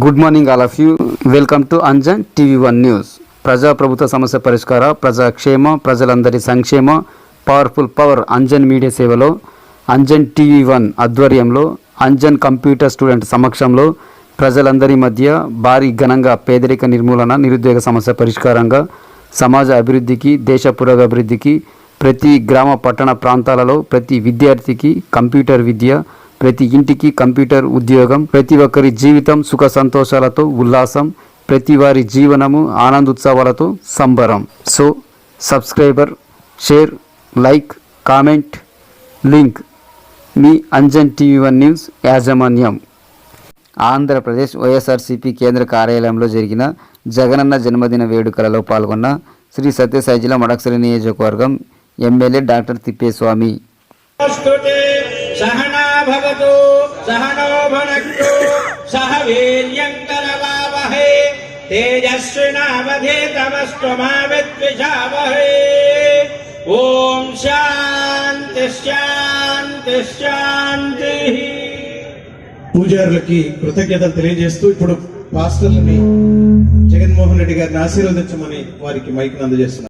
Good morning all of you. Welcome to Anjan TV one news. ప్రజాప్రభుత్వ సమస్య పరిష్కార, ప్రజాక్షేమ, ప్రజలందరి సంక్షేమ, పవర్ఫుల్ పవర్ అంజన్ మీడియా సేవలో అంజన్ టీవీ1 ఆధ్వర్యంలో అంజన్ కంప్యూటర్ స్టూడెంట్ సమక్షంలో ప్రజలందరి మధ్య భారీ ఘనంగా పేదరిక నిర్మూలన, నిరుద్యోగ సమస్య పరిష్కారంగా సమాజ అభివృద్ధికి, దేశ పురోగభివృద్ధికి ప్రతి గ్రామ పట్టణ ప్రాంతాలలో ప్రతి విద్యార్థికి కంప్యూటర్ విద్య, ప్రతి ఇంటికి కంప్యూటర్ ఉద్యోగం, ప్రతి ఒక్కరి జీవితం సుఖ సంతోషాలతో ఉల్లాసం, ప్రతి వారి జీవనము ఆనందోత్సవాలతో సంబరం. So subscriber, share, like, comment, link మీ అంజన్ టీవీ1 న్యూస్ యాజమాన్యం. ఆంధ్రప్రదేశ్ వైఎస్ఆర్సీపీ కేంద్ర కార్యాలయంలో జరిగిన జగనన్న జన్మదిన వేడుకలలో పాల్గొన్న శ్రీ సత్యసాయి జిల్లా మడకసిరి నియోజకవర్గం ఎమ్మెల్యే డాక్టర్ తిప్పేస్వామి. सहना भवतु सहनो भुनक्तु सह वीर्यं करवावहै तेजस्विनावधीतमस्तु मा विद्विषावहै. ओम शांति शांति शांति. పూజారులకి కృతజ్ఞతలు తెలియజేస్తూ ఇప్పుడు పాస్టర్లని జగన్మోహన్ రెడ్డి గారిని ఆశీర్వదించమని వారికి మైక్ అందజేస్తున్నారు.